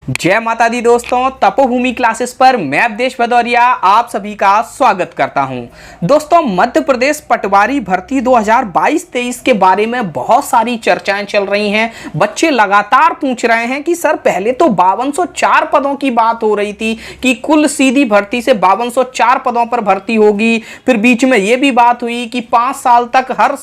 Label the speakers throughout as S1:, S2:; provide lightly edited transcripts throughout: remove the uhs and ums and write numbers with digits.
S1: जय माता दी दोस्तों, तपोभूमि क्लासेस पर मैं अवधेश भदौरिया आप सभी का स्वागत करता हूं। दोस्तों, मध्य प्रदेश पटवारी भर्ती 2022-23 के बारे में बहुत सारी चर्चाएं चल रही हैं। बच्चे लगातार पूछ रहे हैं कि सर पहले तो 5204 पदों की बात हो रही थी कि कुल सीधी भर्ती से 5204 पदों पर भर्ती होगी। फिर बीच में यह भी बात हुई कि 5 साल तक हर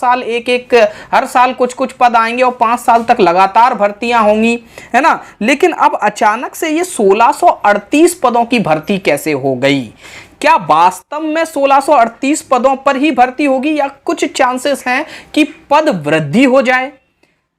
S1: साल कुछ पद आएंगे और 5 साल तक लगातार भर्तियां होंगी, है ना। लेकिन अब अचानक से ये 1638 पदों की भर्ती कैसे हो गई? क्या वास्तव में 1638 पदों पर ही भर्ती होगी या कुछ चांसेस हैं कि पद वृद्धि हो जाए,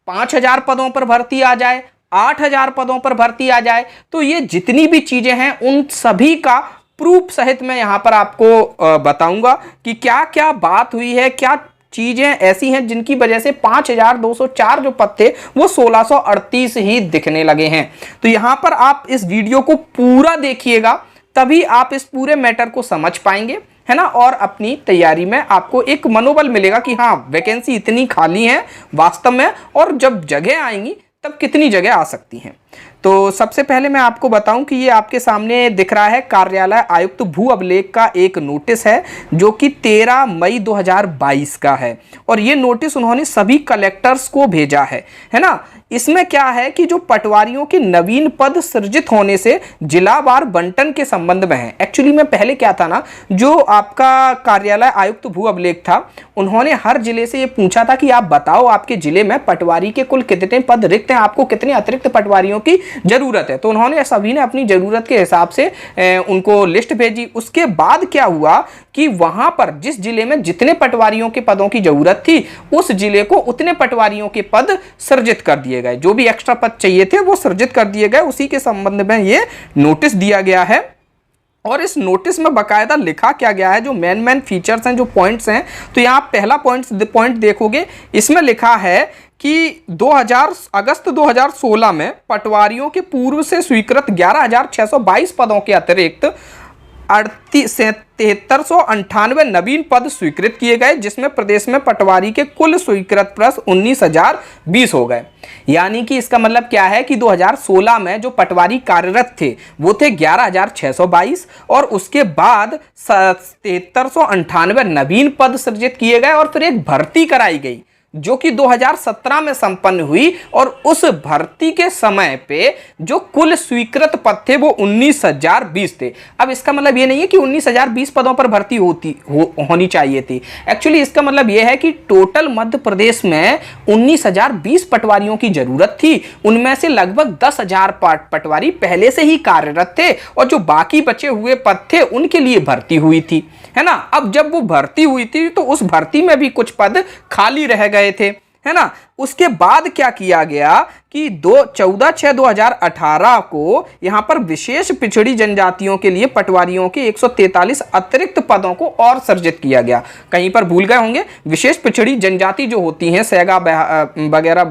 S1: 5000 पदों पर भर्ती आ जाए, 8000 पदों पर भर्ती आ जाए? तो ये जितनी भी चीजें हैं उन सभी का प्रूफ सहित मैं यहां पर आपको बताऊंगा कि क्या क्या बात हुई है, क्या चीजें ऐसी हैं जिनकी वजह से 5204 जो पद थे वो 1638 ही दिखने लगे हैं। तो यहां पर आप इस वीडियो को पूरा देखिएगा, तभी आप इस पूरे मैटर को समझ पाएंगे, है ना। और अपनी तैयारी में आपको एक मनोबल मिलेगा कि हाँ, वैकेंसी इतनी खाली है वास्तव में, और जब जगह आएंगी तब कितनी जगह आ सकती हैं। तो सबसे पहले मैं आपको बताऊं कि ये आपके सामने दिख रहा है कार्यालय आयुक्त भू अभिलेख का एक नोटिस है जो कि 13 मई 2022 का है, और ये नोटिस उन्होंने सभी कलेक्टर्स को भेजा है ना। इसमें क्या है कि जो पटवारियों के नवीन पद सृजित होने से जिलावार बंटन के संबंध में है। एक्चुअली में पहले क्या था ना, जो आपका कार्यालय आयुक्त भू अभिलेख था, उन्होंने हर जिले से ये पूछा था कि आप बताओ आपके जिले में पटवारी के कुल कितने पद रिक्त हैं, आपको कितने अतिरिक्त पटवारियों की जरूरत है। तो उन्होंने सभी ने अपनी जरूरत के हिसाब से उनको लिस्ट भेजी। उसके बाद क्या हुआ कि वहां पर जिस जिले में जितने पटवारियों के पदों की जरूरत थी उस जिले को उतने पटवारियों के पद सृजित कर दिए गए। जो भी एक्स्ट्रा पद चाहिए थे वो सृजित कर दिए गए। उसी के संबंध में ये नोटिस दिया गया है, और इस नोटिस में बकायदा लिखा क्या गया है, जो मेन फीचर्स हैं, जो पॉइंट्स हैं। तो यहाँ पहला पॉइंट देखोगे, इसमें लिखा है कि अगस्त 2016 में पटवारियों के पूर्व से स्वीकृत 11,622 पदों के अतिरिक्त 7398 नवीन पद स्वीकृत किए गए, जिसमें प्रदेश में पटवारी के कुल स्वीकृत पद 19,020 हो गए। यानी कि इसका मतलब क्या है कि 2016 में जो पटवारी कार्यरत थे वो थे 11,622, और उसके बाद 7398 नवीन पद सृजित किए गए, और फिर एक भर्ती कराई गई जो कि 2017 में संपन्न हुई, और उस भर्ती के समय पे जो कुल स्वीकृत पद थे वो 19,020 थे। अब इसका मतलब ये नहीं है कि 19,020 पदों पर भर्ती होनी चाहिए थी। एक्चुअली इसका मतलब ये है कि टोटल मध्य प्रदेश में 19,020 पटवारियों की जरूरत थी। उनमें से लगभग 10,000 पटवारी पहले से ही कार्यरत थे, और जो बाकी बचे हुए पद थे उनके लिए भर्ती हुई थी, है ना। अब जब वो भर्ती हुई थी तो उस भर्ती में भी कुछ पद खाली रह गए थे, है ना। उसके बाद क्या किया गया कि 14/6/2018 को यहां पर विशेष पिछड़ी जनजातियों के लिए पटवारियों के 143 अतिरिक्त पदों को और सृजित किया गया। कहीं पर भूल गए होंगे, विशेष पिछड़ी जनजाति जो होती हैं, सैगा वगैरह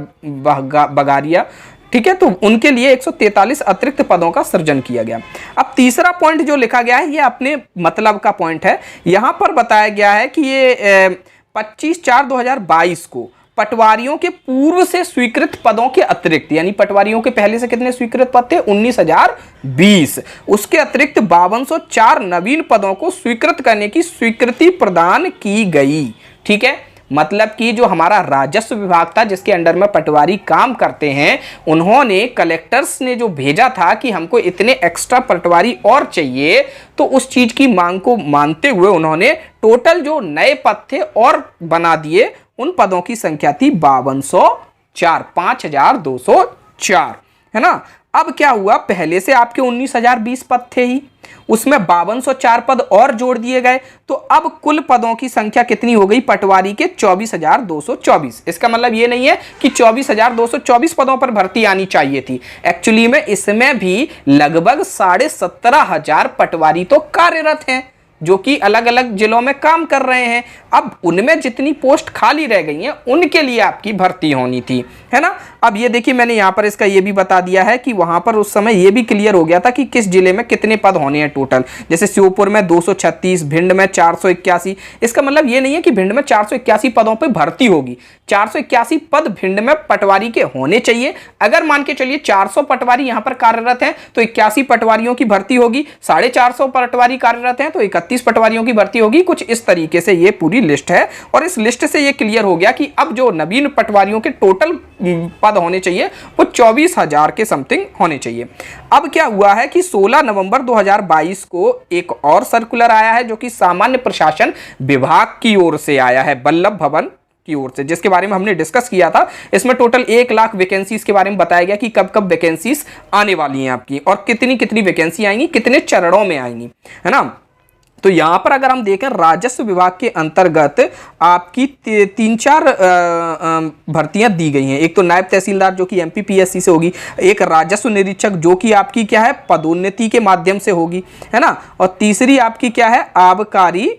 S1: बगारिया, ठीक है, तो उनके लिए 143 अतिरिक्त पदों का सृजन किया गया। अब तीसरा पॉइंट जो लिखा गया है ये अपने मतलब का पॉइंट है। यहां पर बताया गया है कि ये 25/4/2022 को पटवारियों के पूर्व से स्वीकृत पदों के अतिरिक्त, यानी पटवारियों के पहले से कितने स्वीकृत पद थे? 19,020। उसके अतिरिक्त 5204 नवीन पदों को स्वीकृत करने की स्वीकृति प्रदान की गई। ठीक है, मतलब कि जो हमारा राजस्व विभाग था जिसके अंडर में पटवारी काम करते हैं, उन्होंने कलेक्टर्स ने जो भेजा था कि हमको इतने एक्स्ट्रा पटवारी और चाहिए, तो उस चीज की मांग को मानते हुए उन्होंने टोटल जो नए पद थे और बना दिए। उन पदों की संख्या थी 5204, है ना। अब क्या हुआ, पहले से आपके 19,020 पद थे ही, उसमें 5204 पद और जोड़ दिए गए, तो अब कुल पदों की संख्या कितनी हो गई पटवारी के? 24,224। इसका मतलब ये नहीं है कि 24,224 पदों पर भर्ती आनी चाहिए थी। एक्चुअली में इसमें भी लगभग 17,500 पटवारी तो कार्यरत हैं, जो कि अलग अलग जिलों में काम कर रहे हैं। अब उनमें जितनी पोस्ट खाली रह गई हैं उनके लिए आपकी भर्ती होनी थी, है ना। अब ये देखिए मैंने यहाँ पर इसका ये भी बता दिया है कि वहां पर उस समय ये भी क्लियर हो गया था कि किस जिले में कितने पद होने हैं टोटल। जैसे श्योपुर में 236, भिंड में 481। इसका मतलब ये नहीं है कि भिंड में 481 पदों पे भर्ती होगी, 481 पद भिंड में पटवारी के होने चाहिए। अगर मान के चलिए 400 पटवारी यहां पर कार्यरत हैं तो 81 पटवारियों की भर्ती होगी, 450 पटवारी कार्यरत हैं तो 31 पटवारियों की भर्ती होगी। कुछ इस तरीके से ये पूरी लिस्ट है और इस लिस्ट से ये क्लियर हो गया कि अब जो नवीन पटवारियों के टोटल पद होने चाहिए वो 24,000 के समथिंग होने चाहिए। अब क्या हुआ है कि 16 नवंबर 2022 को एक और सर्कुलर आया है जो कि सामान्य प्रशासन विभाग की ओर से आया है, वल्लभ भवन की ओर से, जिसके बारे में हमने डिस्कस किया था। इसमें टोटल 1 लाख वैकेंसीज के बारे में बताया गया कि कब कब वैकेंसीज आने वाली हैं आपकी और कितनी कितनी वैकेंसी आएंगी, कितने चरणों में आएंगी, है ना। तो यहां पर अगर हम देखें राजस्व विभाग के अंतर्गत आपकी 3-4 भर्तियां दी गई हैं। एक तो नायब तहसीलदार जो कि एमपीपीएससी से होगी, एक राजस्व निरीक्षक जो कि आपकी क्या है पदोन्नति के माध्यम से होगी, है ना, और तीसरी आपकी क्या है आबकारी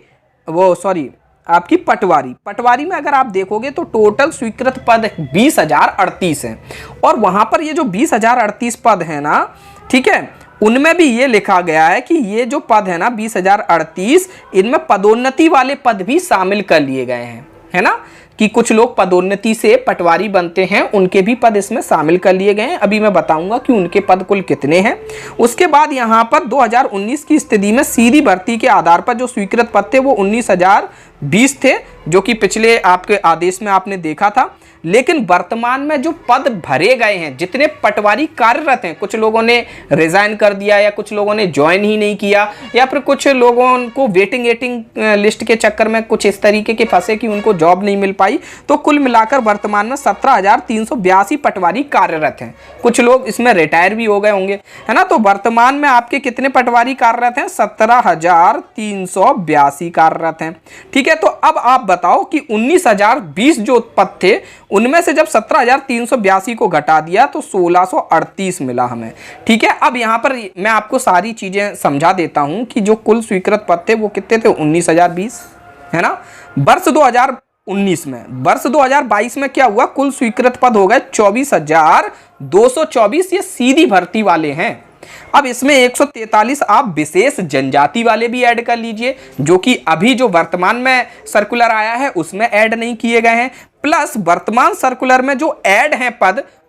S1: आपकी पटवारी में अगर आप देखोगे तो टोटल स्वीकृत पद 20,038 हैं और वहां पर ये जो 20,038 पद है ना, ठीक है, उनमें भी ये लिखा गया है कि ये जो पद है ना 20,038, इनमें पदोन्नति वाले पद भी शामिल कर लिए गए हैं, है ना, कि कुछ लोग पदोन्नति से पटवारी बनते हैं, उनके भी पद इसमें शामिल कर लिए गए हैं। अभी मैं बताऊंगा कि उनके पद कुल कितने हैं। उसके बाद यहाँ पर 2019 की स्थिति में सीधी भर्ती के आधार पर जो स्वीकृत पद थे वो 19,020 थे, जो कि पिछले आपके आदेश में आपने देखा था। लेकिन वर्तमान में जो पद भरे गए हैं, जितने पटवारी कार्यरत हैं, कुछ लोगों ने रिजाइन कर दिया या कुछ लोगों ने ज्वाइन ही नहीं किया या फिर कुछ लोगों को वेटिंग लिस्ट के चक्कर में कुछ इस तरीके के फंसे कि उनको जॉब नहीं मिल पाई। तो कुल मिलाकर वर्तमान में 17,382 पटवारी कार्यरत हैं। कुछ लोग इसमें रिटायर भी हो गए होंगे, है ना। तो वर्तमान में आपके कितने पटवारी कार्यरत हैं? 17,382 कार्यरत हैं, ठीक है। तो अब आप बताओ कि 19,020 जो पद थे उनमें से जब 17,382 को घटा दिया तो 1,638 मिला हमें, ठीक है। अब यहां पर मैं आपको सारी चीजें समझा देता हूं कि जो कुल स्वीकृत पद थे वो कितने थे, 19,020, है ना। वर्ष 2022 में क्या हुआ, कुल स्वीकृत पद हो गए 24,224, ये सीधी भर्ती वाले हैं। अब इसमें 143 आप विशेष जनजाति वाले भी ऐड कर लीजिए, जो कि अभी जो वर्तमान में सर्कुलर आया है उसमें ऐड नहीं किए गए हैं। प्लस वर्तमान सर्कुलर में जो ऐड हैं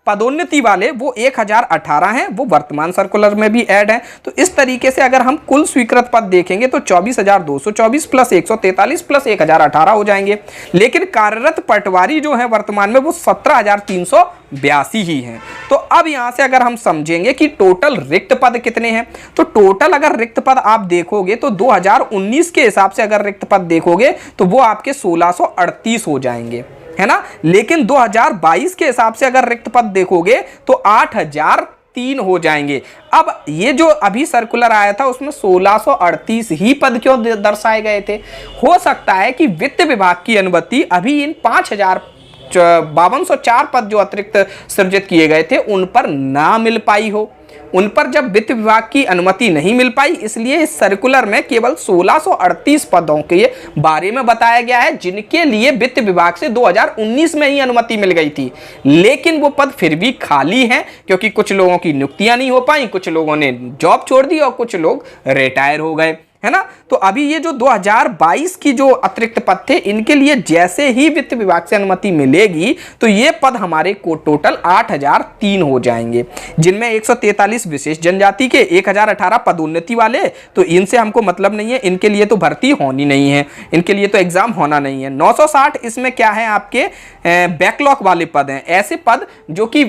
S1: पदोन्नति वाले वो 1,018 हैं, वो वर्तमान सर्कुलर में भी ऐड हैं। तो इस तरीके से अगर हम कुल स्वीकृत पद देखेंगे तो 24,224 प्लस 143 प्लस 1,018 हो जाएंगे। लेकिन कार्यरत पटवारी जो है वर्तमान में वो 17,382 ही हैं। तो अब यहां से अगर हम समझेंगे कि टोटल रिक्त पद कितने हैं, तो टोटल अगर रिक्त पद आप देखोगे तो 2019 के हिसाब से अगर रिक्त पद देखोगे तो वो आपके 1,638 हो जाएंगे, है ना। लेकिन 2022 के हिसाब से अगर रिक्त पद देखोगे तो 8,003 हो जाएंगे। अब ये जो अभी सर्कुलर आया था उसमें 1,638 ही पद क्यों दर्शाए गए थे? हो सकता है कि वित्त विभाग की अनुमति अभी इन 5,5204 पद जो अतिरिक्त सृजित किए गए थे उन पर ना मिल पाई हो। उन पर जब वित्त विभाग की अनुमति नहीं मिल पाई, इसलिए इस सर्कुलर में केवल 1,638 पदों के बारे में बताया गया है जिनके लिए वित्त विभाग से 2019 में ही अनुमति मिल गई थी। लेकिन वो पद फिर भी खाली हैं क्योंकि कुछ लोगों की नियुक्तियां नहीं हो पाई, कुछ लोगों ने जॉब छोड़ दी और कुछ लोग रिटायर हो गए, है ना। तो अभी ये जो 2022 की जो अतिरिक्त पद थे इनके लिए जैसे ही वित्त विभाग से अनुमति मिलेगी तो ये पद हमारे को टोटल 8,003 हो जाएंगे, जिनमें 143 विशेष जनजाति के, 1,018 पदोन्नति वाले, तो इनसे हमको मतलब नहीं है, इनके लिए तो भर्ती होनी नहीं है, इनके लिए तो एग्जाम होना नहीं है। 960 इसमें क्या है आपके बैकलॉग वाले पद हैं, ऐसे पद जो कि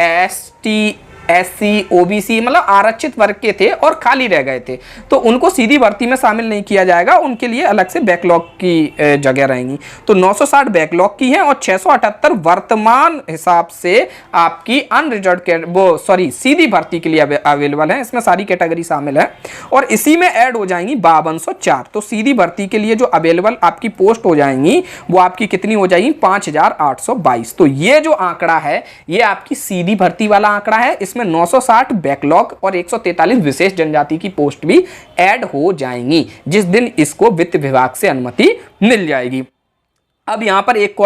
S1: ST SC OBC मतलब आरक्षित वर्ग के थे और खाली रह गए थे, तो उनको सीधी भर्ती में शामिल नहीं किया जाएगा, उनके लिए अलग से बैकलॉग की जगह रहेंगी। तो 960 बैकलॉग की है और 678 वर्तमान हिसाब से आपकी अनरिजर्व सीधी भर्ती के लिए अवेलेबल है। इसमें सारी कैटेगरी शामिल है और इसी में ऐड हो जाएंगी 5204। तो सीधी भर्ती के लिए जो अवेलेबल आपकी पोस्ट हो जाएंगी वो आपकी कितनी हो जाएगी, 5,822। तो ये जो आंकड़ा है ये आपकी सीधी भर्ती वाला आंकड़ा है। इसमें इसमें 960 बैकलॉग और 143 विशेष जनजाति की पोस्ट भी ऐड हो जाएंगी जिस दिन इसको वित्त विभाग से अनुमति मिल जाएगी। अब यहाँ पर एक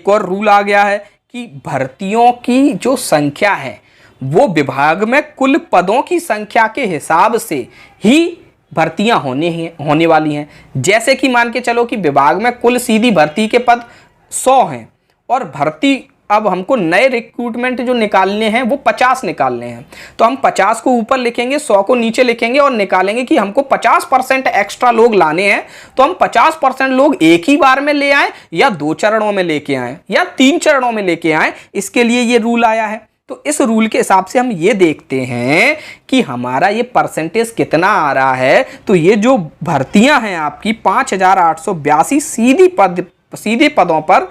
S1: और रूल आ गया है कि भर्तियों की जो संख्या है वो विभाग में कुल पदों की संख्या के हिसाब से ही भर्तियां होने वाली हैं। जैसे कि मान के चलो कि विभाग में कुल सीधी भर्ती के पद 100 हैं और भर्ती अब हमको नए रिक्रूटमेंट जो निकालने हैं वो 50 निकालने हैं, तो हम 50 को ऊपर लिखेंगे, 100 को नीचे लिखेंगे और निकालेंगे कि हमको 50% एक्स्ट्रा लोग लाने हैं। तो हम 50% लोग एक ही बार में ले आए या 2 चरणों में लेके आए या 3 चरणों में लेके आए, इसके लिए ये रूल आया है। तो इस रूल के हिसाब से हम ये देखते हैं कि हमारा ये परसेंटेज कितना आ रहा है। तो ये जो भर्तियां हैं आपकी 5882 सीधे पदों पर,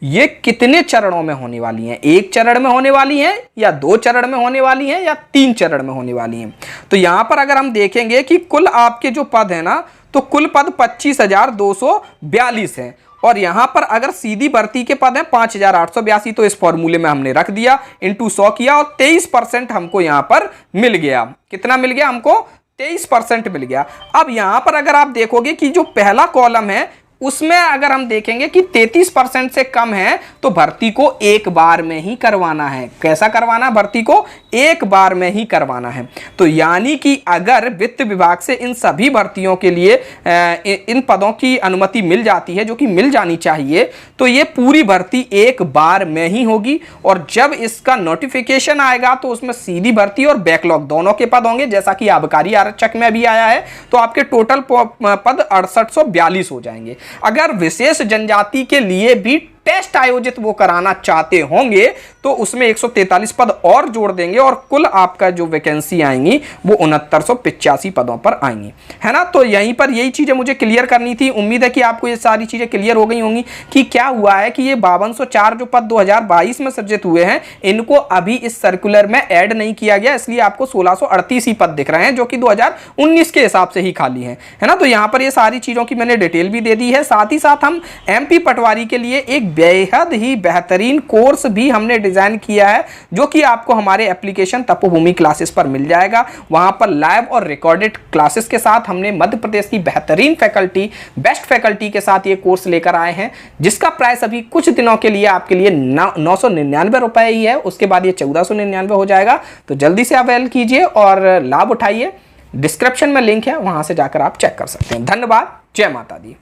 S1: ये कितने चरणों में होने वाली हैं? 1 चरण में होने वाली हैं या 2 चरण में होने वाली हैं या 3 चरण में होने वाली हैं? तो यहां पर अगर हम देखेंगे कि कुल आपके जो पद है ना, तो कुल पद 25,242 हैं और यहां पर अगर सीधी भर्ती के पद हैं 5882, तो इस फॉर्मूले में हमने रख दिया, इंटू 100 किया और 23% हमको यहां पर मिल गया। कितना मिल गया हमको? 23% मिल गया। अब यहां पर अगर आप देखोगे कि जो पहला कॉलम है उसमें अगर हम देखेंगे कि 33% से कम है तो भर्ती को एक बार में ही करवाना है। कैसा करवाना? भर्ती को एक बार में ही करवाना है। तो यानी कि अगर वित्त विभाग से इन सभी भर्तियों के लिए इन पदों की अनुमति मिल जाती है, जो कि मिल जानी चाहिए, तो ये पूरी भर्ती एक बार में ही होगी। और जब इसका नोटिफिकेशन आएगा तो उसमें सीधी भर्ती और बैकलॉग दोनों के पद होंगे, जैसा कि आबकारी आरक्षक में भी आया है। तो आपके टोटल पद 6842 हो जाएंगे। अगर विशेष जनजाति के लिए भी टेस्ट आयोजित वो कराना चाहते होंगे तो उसमें 143 पद और जोड़ देंगे और कुल आपका जो वैकेंसी आएंगी वो 6985 पदों पर आएंगी, है ना। तो यहीं पर यही चीजें मुझे क्लियर करनी थी। उम्मीद है कि आपको ये सारी चीजें क्लियर हो गई होंगी कि क्या हुआ है कि ये 5204 जो पद 2022 में सृजित हुए हैं इनको अभी इस सर्कुलर में ऐड नहीं किया गया, इसलिए आपको 1638 ही पद दिख रहे हैं जो कि 2019 के हिसाब से ही खाली है ना। तो यहाँ पर ये सारी चीजों की मैंने डिटेल भी दे दी है। साथ ही साथ हम MP पटवारी के लिए एक बेहद ही बेहतरीन कोर्स भी हमने डिजाइन किया है जो कि आपको हमारे एप्लीकेशन तपोभूमि क्लासेस पर मिल जाएगा। वहां पर लाइव और रिकॉर्डेड क्लासेस के साथ हमने मध्य प्रदेश की बेहतरीन फैकल्टी, बेस्ट फैकल्टी के साथ ये कोर्स लेकर आए हैं, जिसका प्राइस अभी कुछ दिनों के लिए आपके लिए 999 रुपए ही है। उसके बाद ये 1499 हो जाएगा। तो जल्दी से अवेल कीजिए और लाभ उठाइए। डिस्क्रिप्शन में लिंक है, वहां से जाकर आप चेक कर सकते हैं। धन्यवाद। जय माता दी।